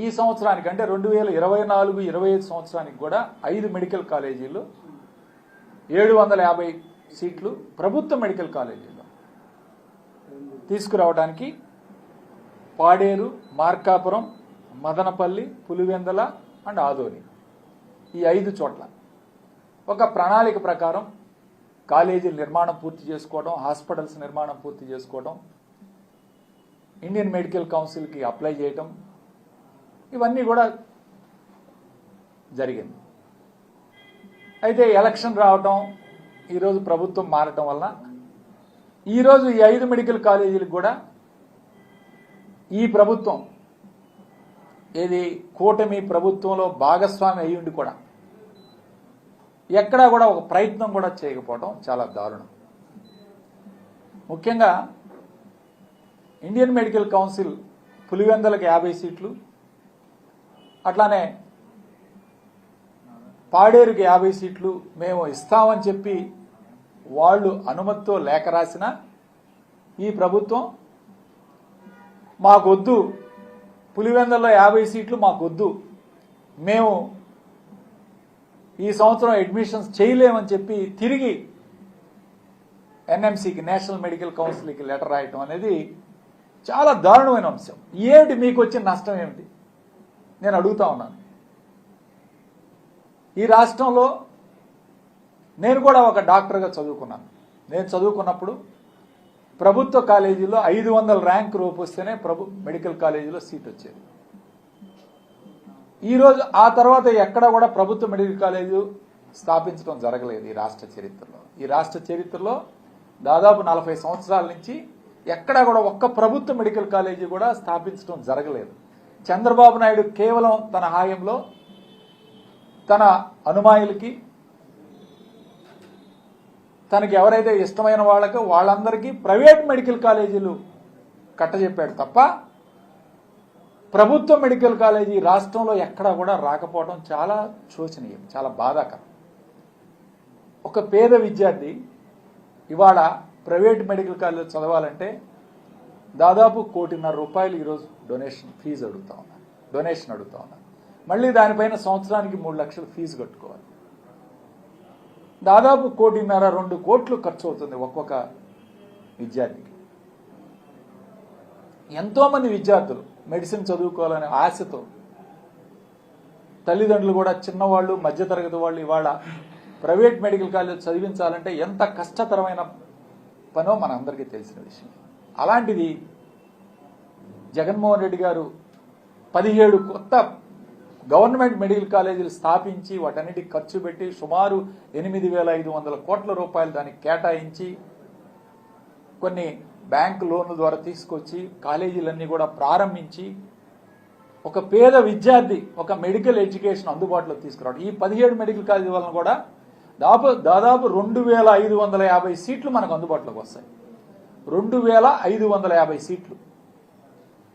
ఈ సంవత్సరానికి అంటే 2024-25 సంవత్సరానికి కూడా 5 మెడికల్ కాలేజీలు 750 సీట్లు ప్రభుత్వ మెడికల్ కాలేజీల్లో తీసుకురావడానికి పాడేరు, మార్కాపురం, మదనపల్లి, పులివెందల అండ్ ఆదోని ఈ 5 చోట్ల ఒక ప్రణాళిక ప్రకారం కాలేజీల నిర్మాణం పూర్తి చేసుకోవడం, హాస్పిటల్స్ నిర్మాణం పూర్తి చేసుకోవడం, ఇండియన్ మెడికల్ కౌన్సిల్కి అప్లై చేయటం, ఇవన్నీ కూడా జరిగింది. అయితే ఎలక్షన్ రావటం, ఈరోజు ప్రభుత్వం మారటం వల్ల ఈరోజు ఈ 5 మెడికల్ కాలేజీలకు కూడా ఈ ప్రభుత్వం ఏది కూటమి ప్రభుత్వంలో భాగస్వామి అయ్యుండి కూడా ఎక్కడా కూడా ఒక ప్రయత్నం కూడా చేయకపోవడం చాలా దారుణం. ముఖ్యంగా ఇండియన్ మెడికల్ కౌన్సిల్ పులివెందలకు 50 సీట్లు, అట్లానే పాడేరుకి 50 సీట్లు మేము ఇస్తామని చెప్పి వాళ్ళు అనుమతితో లేఖ రాసిన ఈ ప్రభుత్వం మాకొద్దు, పులివెందల్లో 50 సీట్లు మాకొద్దు, మేము ఈ సంవత్సరం అడ్మిషన్స్ చేయలేమని చెప్పి తిరిగి ఎన్ఎంసీకి, నేషనల్ మెడికల్ కౌన్సిల్కి లెటర్ రాయటం అనేది చాలా దారుణమైన అంశం. ఏమిటి మీకు వచ్చిన నష్టం ఏమిటి నేను అడుగుతా ఉన్నాను. ఈ రాష్ట్రంలో నేను కూడా ఒక డాక్టర్గా చదువుకున్నాను. నేను చదువుకున్నప్పుడు ప్రభుత్వ కాలేజీలో 500 ర్యాంక్ రూపు వస్తేనే మెడికల్ కాలేజీలో సీట్ వచ్చేది. ఈరోజు ఆ తర్వాత ఎక్కడ కూడా ప్రభుత్వ మెడికల్ కాలేజీ స్థాపించడం జరగలేదు ఈ రాష్ట్ర చరిత్రలో. ఈ రాష్ట్ర చరిత్రలో దాదాపు 40 సంవత్సరాల నుంచి ఎక్కడా కూడా ఒక్క ప్రభుత్వ మెడికల్ కాలేజీ కూడా స్థాపించడం జరగలేదు. చంద్రబాబు నాయుడు కేవలం తన హాయంలో తన అనుమాయులకి, తనకి ఎవరైతే ఇష్టమైన వాళ్ళందరికీ ప్రైవేట్ మెడికల్ కాలేజీలు కట్టజెప్పాడు తప్ప ప్రభుత్వ మెడికల్ కాలేజీ రాష్ట్రంలో ఎక్కడా కూడా రాకపోవడం చాలా శోచనీయం, చాలా బాధాకరం. ఒక పేద విద్యార్థి ఇవాళ ప్రైవేట్ మెడికల్ కాలేజీ చదవాలంటే దాదాపు ₹1.5 కోటి ఈరోజు ఫీజు అడుగుతా ఉన్నారు, డొనేషన్ అడుగుతా ఉన్నారు. మళ్ళీ దానిపైన సంవత్సరానికి 3 లక్షలు ఫీజు కట్టుకోవాలి. దాదాపు ₹1.5 2 కోట్లు ఖర్చు అవుతుంది ఒక్కొక్క విద్యార్థికి. ఎంతోమంది విద్యార్థులు మెడిసిన్ చదువుకోవాలనే ఆశతో తల్లిదండ్రులు కూడా చిన్నవాళ్ళు, మధ్యతరగతి వాళ్ళు ఇవాళ ప్రైవేట్ మెడికల్ కాలేజ్ చదివించాలంటే ఎంత కష్టతరమైన పనో మనందరికీ తెలిసిన విషయం. అలాంటిది జగన్మోహన్ రెడ్డి గారు 17 కొత్త గవర్నమెంట్ మెడికల్ కాలేజీలు స్థాపించి వాటన్నిటికి ఖర్చు పెట్టి సుమారు 8,500 కోట్ల రూపాయలు దానికి కేటాయించి కొన్ని బ్యాంకు లోన్ల ద్వారా తీసుకొచ్చి కాలేజీలన్నీ కూడా ప్రారంభించి ఒక పేద విద్యార్థి ఒక మెడికల్ ఎడ్యుకేషన్ అందుబాటులో తీసుకురావడం. ఈ 17 మెడికల్ కాలేజీ వలన కూడా దాదాపు 2,550 సీట్లు మనకు అందుబాటులోకి వస్తాయి. 2,550 సీట్లు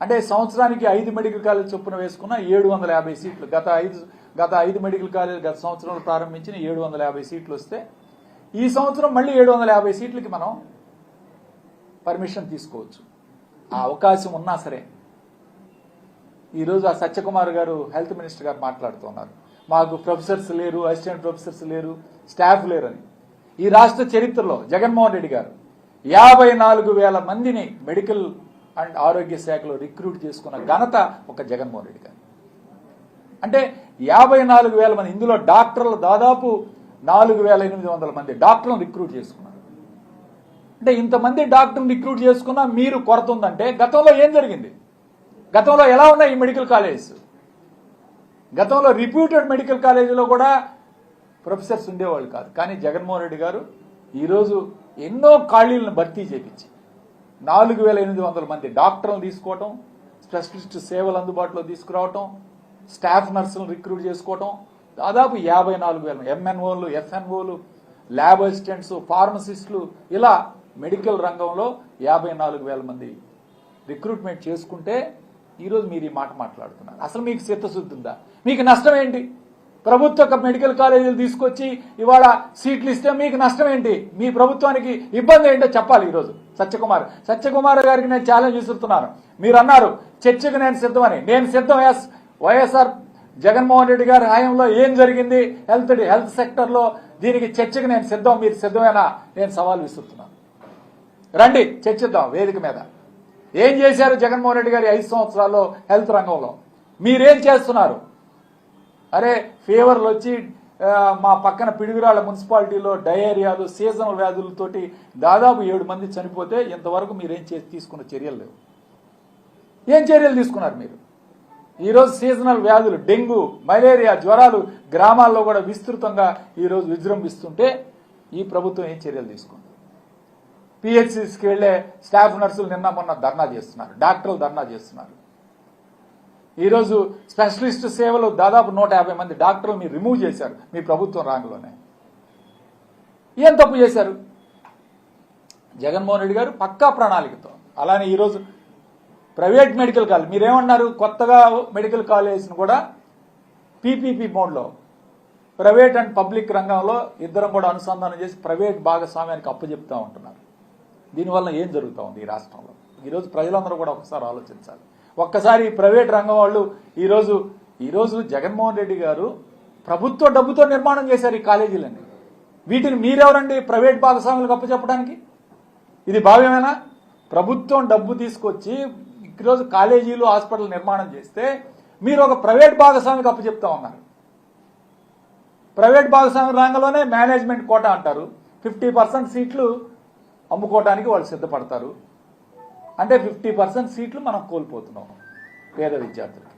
అంటే సంవత్సరానికి 5 మెడికల్ కాలేజ్ చొప్పున వేసుకున్న 750 సీట్లు. గత 5 మెడికల్ కాలేజ్ గత సంవత్సరంలో ప్రారంభించిన 750 సీట్లు వస్తే ఈ సంవత్సరం మళ్ళీ 750 సీట్లకి మనం పర్మిషన్ తీసుకోవచ్చు. ఆ అవకాశం ఉన్నా సరే ఈరోజు ఆ సత్యకుమార్ గారు హెల్త్ మినిస్టర్ గారు మాట్లాడుతున్నారు, మాకు ప్రొఫెసర్స్ లేరు, అసిస్టెంట్ ప్రొఫెసర్స్ లేరు, స్టాఫ్ లేరని. ఈ రాష్ట్ర చరిత్రలో జగన్మోహన్ రెడ్డి గారు 54,000 మందిని మెడికల్ అండ్ ఆరోగ్య శాఖలో రిక్రూట్ చేసుకున్న ఘనత ఒక జగన్మోహన్ రెడ్డి గారు. అంటే 54,000 మంది, ఇందులో డాక్టర్లు దాదాపు 4,800 మంది డాక్టర్లను రిక్రూట్ చేసుకున్నారు. అంటే ఇంతమంది డాక్టర్లు రిక్రూట్ చేసుకున్నా మీరు కొరత ఉందంటే గతంలో ఏం జరిగింది? గతంలో ఎలా ఉన్నాయి ఈ మెడికల్ కాలేజెస్? గతంలో రిప్యూటెడ్ మెడికల్ కాలేజీలో కూడా ప్రొఫెసర్స్ ఉండేవాళ్ళు కాదు. కానీ జగన్మోహన్ రెడ్డి గారు ఈరోజు ఎన్నో ఖాళీలను భర్తీ చేపించి 4,800 మంది డాక్టర్లను తీసుకోవటం, స్పెషలిస్ట్ సేవలు అందుబాటులో తీసుకురావటం, స్టాఫ్ నర్సులను రిక్రూట్ చేసుకోవటం, దాదాపు 54,000 ఎంఎన్ఓలు, ఎఫ్ఎన్ఓలు, ల్యాబ్ అసిస్టెంట్స్, ఫార్మసిస్టులు, ఇలా మెడికల్ రంగంలో 54,000 మంది రిక్రూట్మెంట్ చేసుకుంటే ఈరోజు మీరు ఈ మాట మాట్లాడుతున్నారు. అసలు మీకు చిత్తశుద్ధి ఉందా? మీకు నష్టం ఏంటి? ప్రభుత్వ మెడికల్ కాలేజీలు తీసుకొచ్చి ఇవాళ సీట్లు ఇస్తే మీకు నష్టం ఏంటి? మీ ప్రభుత్వానికి ఇబ్బంది ఏంటో చెప్పాలి. ఈరోజు సత్యకుమార్ గారికి నేను ఛాలెంజ్ విసురుతున్నాను. మీరు అన్నారు చర్చకు నేను సిద్ధమని. నేను సిద్ధం. వైఎస్ఆర్ జగన్మోహన్ రెడ్డి గారి హయాంలో ఏం జరిగింది హెల్త్ సెక్టర్లో దీనికి చర్చకు నేను సిద్ధం, మీరు సిద్ధమేనా? నేను సవాల్ విసురుతున్నాను. రండి చర్చిద్దాం వేదిక మీద. ఏం చేశారు జగన్మోహన్ రెడ్డి గారి 5 సంవత్సరాల్లో హెల్త్ రంగంలో? మీరేం చేస్తున్నారు? అరే ఫీవర్లు వచ్చి మా పక్కన పిడుగురాళ్ల మున్సిపాలిటీలో డయేరియాలు సీజనల్ వ్యాధులతోటి దాదాపు 7 మంది చనిపోతే ఇంతవరకు మీరేం తీసుకున్న చర్యలు లేవు. ఏం చర్యలు తీసుకున్నారు మీరు? ఈరోజు సీజనల్ వ్యాధులు, డెంగ్యూ, మలేరియా, జ్వరాలు గ్రామాల్లో కూడా విస్తృతంగా ఈరోజు విజృంభిస్తుంటే ఈ ప్రభుత్వం ఏం చర్యలు తీసుకుంది? పిహెచ్సికి వెళ్లే స్టాఫ్ నర్సులు నిన్న మొన్న ధర్నా చేస్తున్నారు, డాక్టర్లు ధర్నా చేస్తున్నారు. ఈరోజు స్పెషలిస్ట్ సేవలు దాదాపు 150 మంది డాక్టర్లు మీరు రిమూవ్ చేశారు మీ ప్రభుత్వం రాంగ్లోనే. ఏం తప్పు చేశారు? జగన్మోహన్ రెడ్డి గారు పక్కా ప్రణాళికతో. అలానే ఈరోజు ప్రైవేట్ మెడికల్ కాలేజ్ మీరేమన్నారు? కొత్తగా మెడికల్ కాలేజ్ను కూడా పీపీపీ మోడ్లో ప్రైవేట్ అండ్ పబ్లిక్ రంగంలో ఇద్దరం కూడా అనుసంధానం చేసి ప్రైవేట్ భాగస్వామ్యానికి అప్పచెప్తా ఉంటున్నారు. దీనివల్ల ఏం జరుగుతూ ఉంది ఈ రాష్ట్రంలో? ఈరోజు ప్రజలందరూ కూడా ఒకసారి ఆలోచించాలి. ఒక్కసారి ప్రైవేట్ రంగం వాళ్ళు ఈరోజు జగన్మోహన్ రెడ్డి గారు ప్రభుత్వ డబ్బుతో నిర్మాణం చేశారు ఈ కాలేజీలన్నీ. వీటిని మీరెవరండి ప్రైవేట్ భాగస్వాములకు అప్పచెప్పడానికి? ఇది భావ్యమేనా? ప్రభుత్వం డబ్బు తీసుకొచ్చి ఈరోజు కాలేజీలు, హాస్పిటల్ నిర్మాణం చేస్తే మీరు ఒక ప్రైవేట్ భాగస్వామికి అప్పచెప్తా ఉన్నారు. ప్రైవేట్ భాగస్వామి రంగంలోనే మేనేజ్మెంట్ కోటా అంటారు. 50% సీట్లు అమ్ముకోవడానికి వాళ్ళు సిద్ధపడతారు. అంటే 50% సీట్లు మనం కోల్పోతున్నాం పేద విద్యార్థులు.